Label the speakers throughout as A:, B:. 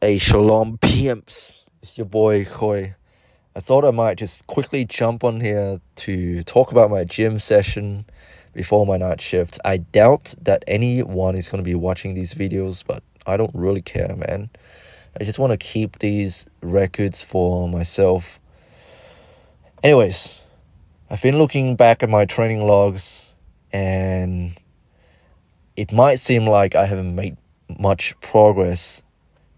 A: Hey, Shalom PMs. It's your boy Khoi. I thought I might just quickly jump on here to talk about my gym session before my night shift. I doubt that anyone is going to be watching these videos, but I don't really care, man. I just want to keep these records for myself. Anyways, I've been looking back at my training logs, and it might seem like I haven't made much progress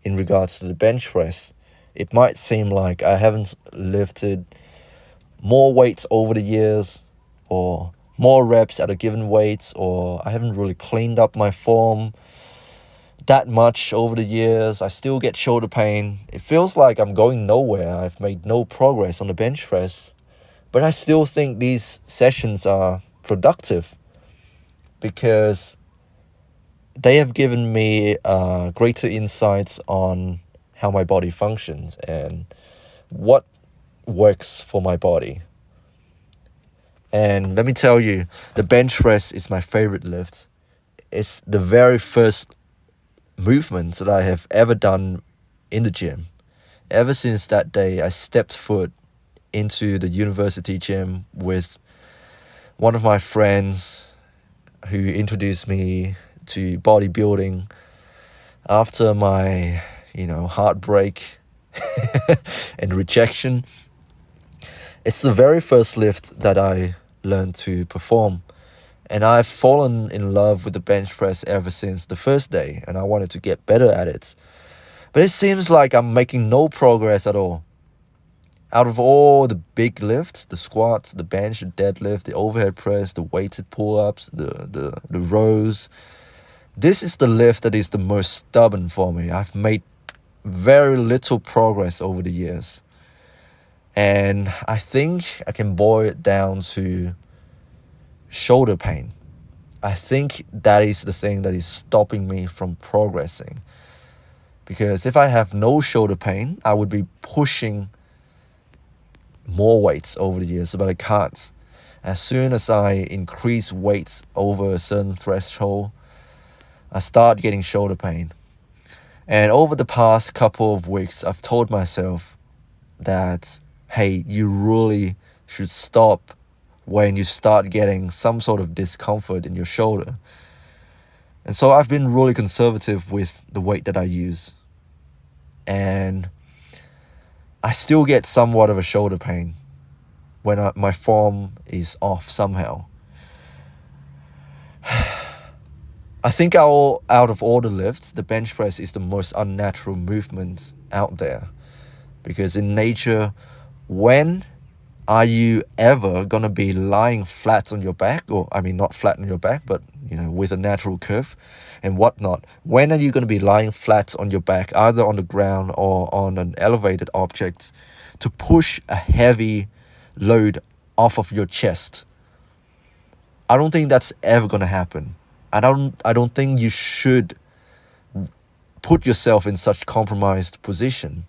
A: in regards to the bench press. It might seem like I haven't lifted more weights over the years, or more reps at a given weight, or I haven't really cleaned up my form that much over the years. I still get shoulder pain. It feels like I'm going nowhere. I've made no progress on the bench press, but I still think these sessions are productive because they have given me greater insights on how my body functions and what works for my body. And let me tell you, the bench press is my favorite lift. It's the very first movement that I have ever done in the gym. Ever since that day, I stepped foot into the university gym with one of my friends who introduced me to bodybuilding after my, heartbreak and rejection. It's the very first lift that I learned to perform. And I've fallen in love with the bench press ever since the first day, and I wanted to get better at it. But it seems like I'm making no progress at all. Out of all the big lifts, the squats, the bench, the deadlift, the overhead press, the weighted pull-ups, the rows, this is the lift that is the most stubborn for me. I've made very little progress over the years. And I think I can boil it down to shoulder pain. I think that is the thing that is stopping me from progressing. Because if I have no shoulder pain, I would be pushing more weights over the years, but I can't. As soon as I increase weights over a certain threshold, I start getting shoulder pain. And over the past couple of weeks, I've told myself that, hey, you really should stop when you start getting some sort of discomfort in your shoulder. And so I've been really conservative with the weight that I use. And I still get somewhat of a shoulder pain when my form is off somehow. I think out of all the lifts, the bench press is the most unnatural movement out there. Because in nature, when are you ever going to be lying flat on your back? Or, not flat on your back, but, with a natural curve and whatnot. When are you going to be lying flat on your back, either on the ground or on an elevated object, to push a heavy load off of your chest? I don't think that's ever going to happen. I don't think you should put yourself in such compromised position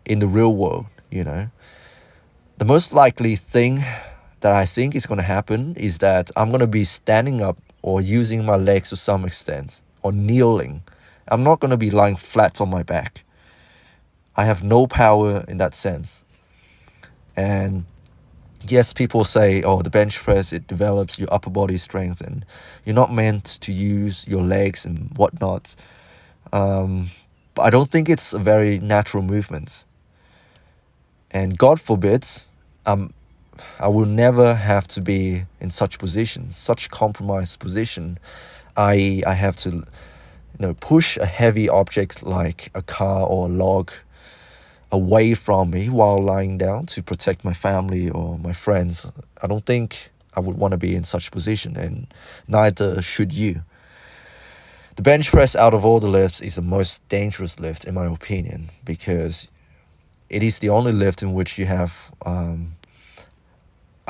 A: in the real world, The most likely thing that I think is going to happen is that I'm going to be standing up or using my legs to some extent, or kneeling. I'm not going to be lying flat on my back. I have no power in that sense. And yes, people say, the bench press, it develops your upper body strength and you're not meant to use your legs and whatnot. But I don't think it's a very natural movement. And God forbids, I will never have to be in such position, such compromised position. I have to, push a heavy object like a car or a log away from me while lying down to protect my family or my friends. I don't think I would want to be in such position, and neither should you. The bench press out of all the lifts is the most dangerous lift in my opinion, because it is the only lift in which you have a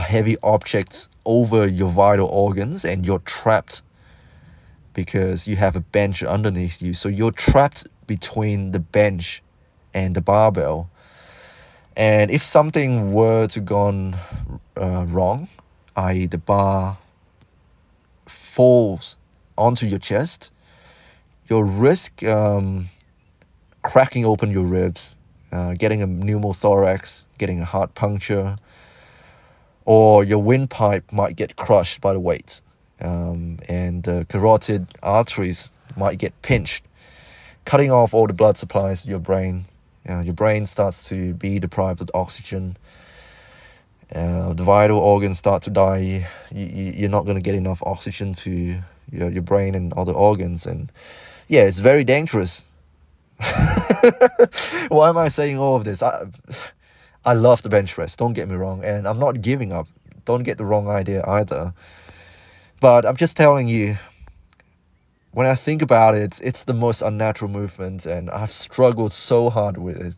A: heavy object over your vital organs and you're trapped because you have a bench underneath you. So you're trapped between the bench and the barbell. And if something were to go wrong, i.e. the bar falls onto your chest, your risk cracking open your ribs, getting a pneumothorax, getting a heart puncture, or your windpipe might get crushed by the weight, and the carotid arteries might get pinched, cutting off all the blood supplies to your brain. Your brain starts to be deprived of oxygen. The vital organs start to die. You're not going to get enough oxygen to your brain and other organs. And yeah, it's very dangerous. Why am I saying all of this? I love the bench press, don't get me wrong. And I'm not giving up. Don't get the wrong idea either. But I'm just telling you, when I think about it, it's the most unnatural movement, and I've struggled so hard with it.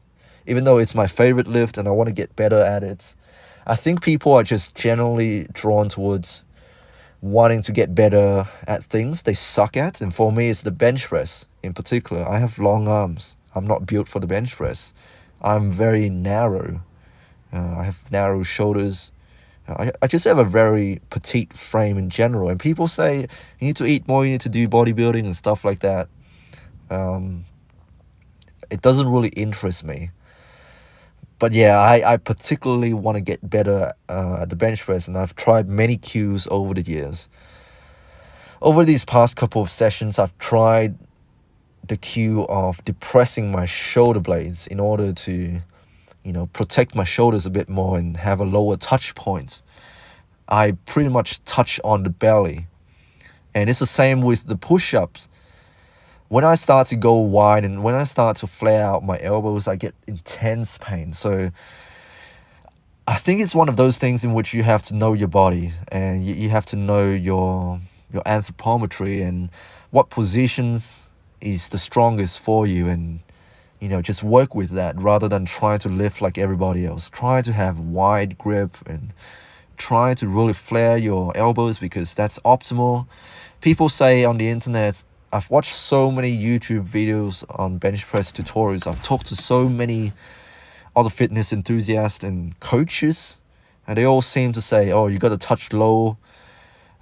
A: Even though it's my favorite lift and I want to get better at it, I think people are just generally drawn towards wanting to get better at things they suck at. And for me, it's the bench press in particular. I have long arms. I'm not built for the bench press. I'm very narrow. I have narrow shoulders. I just have a very petite frame in general. And people say, you need to eat more, you need to do bodybuilding and stuff like that. It doesn't really interest me. But yeah, I particularly want to get better at the bench press, and I've tried many cues over the years. Over these past couple of sessions, I've tried the cue of depressing my shoulder blades in order to, protect my shoulders a bit more and have a lower touch point. I pretty much touch on the belly. And it's the same with the push-ups. When I start to go wide and when I start to flare out my elbows, I get intense pain. So I think it's one of those things in which you have to know your body, and you have to know your anthropometry and what positions is the strongest for you, and just work with that rather than trying to lift like everybody else. Try to have wide grip and try to really flare your elbows, because that's optimal. People say on the internet, I've watched so many YouTube videos on bench press tutorials. I've talked to so many other fitness enthusiasts and coaches, and they all seem to say, oh, you got to touch low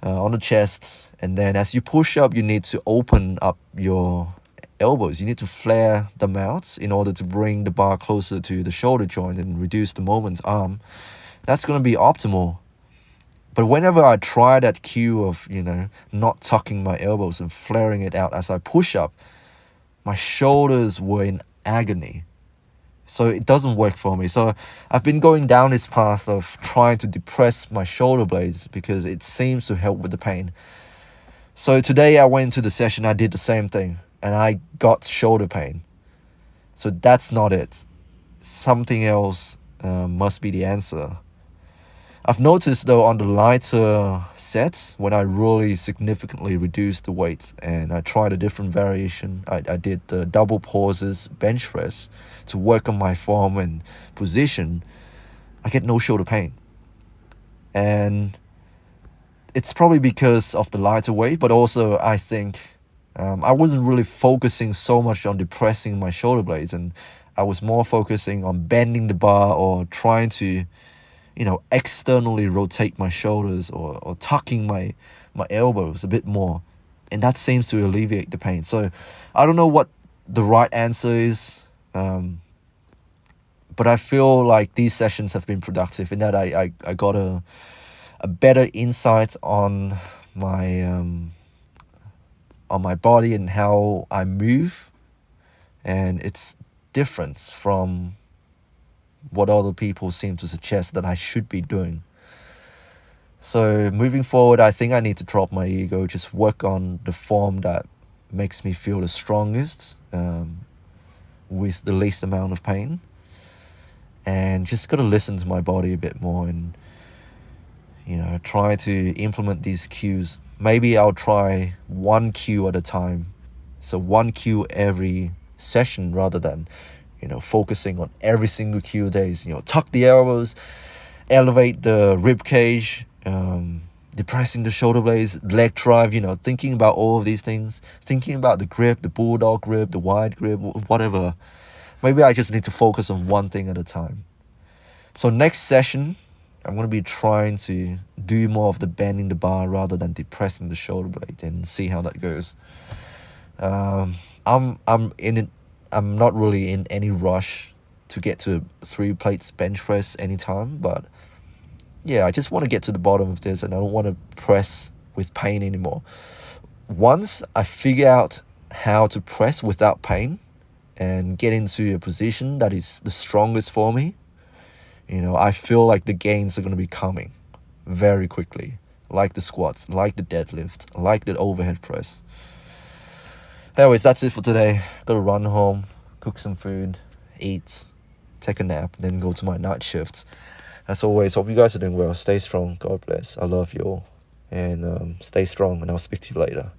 A: on the chest, and then as you push up, you need to open up your elbows. You need to flare them out in order to bring the bar closer to the shoulder joint and reduce the moment arm. That's going to be optimal. But whenever I try that cue of, not tucking my elbows and flaring it out as I push up, my shoulders were in agony. So it doesn't work for me. So I've been going down this path of trying to depress my shoulder blades because it seems to help with the pain. So today I went to the session, I did the same thing, and I got shoulder pain. So that's not it. Something else must be the answer. I've noticed though on the lighter sets, when I really significantly reduced the weight and I tried a different variation, I did the double pauses bench press to work on my form and position, I get no shoulder pain. And it's probably because of the lighter weight, but also I think I wasn't really focusing so much on depressing my shoulder blades, and I was more focusing on bending the bar or trying to externally rotate my shoulders or tucking my elbows a bit more. And that seems to alleviate the pain. So I don't know what the right answer is. But I feel like these sessions have been productive in that I got a better insight on my body and how I move. And it's different from what other people seem to suggest that I should be doing. So moving forward, I think I need to drop my ego, just work on the form that makes me feel the strongest, with the least amount of pain, and just gotta listen to my body a bit more and try to implement these cues. Maybe I'll try one cue at a time, so one cue every session rather than focusing on every single cue days. Tuck the elbows, elevate the rib cage, depressing the shoulder blades, leg drive, thinking about all of these things, thinking about the grip, the bulldog grip, the wide grip, whatever. Maybe I just need to focus on one thing at a time. So next session, I'm going to be trying to do more of the bending the bar rather than depressing the shoulder blade, and see how that goes. I'm in it I'm not really in any rush to get to 3 plates bench press anytime, but yeah, I just want to get to the bottom of this, and I don't want to press with pain anymore. Once I figure out how to press without pain and get into a position that is the strongest for me, I feel like the gains are going to be coming very quickly, like the squats, like the deadlift, like the overhead press. Anyways, that's it for today. Gotta run home, cook some food, eat, take a nap, then go to my night shift. As always, hope you guys are doing well. Stay strong. God bless. I love you all. And stay strong, and I'll speak to you later.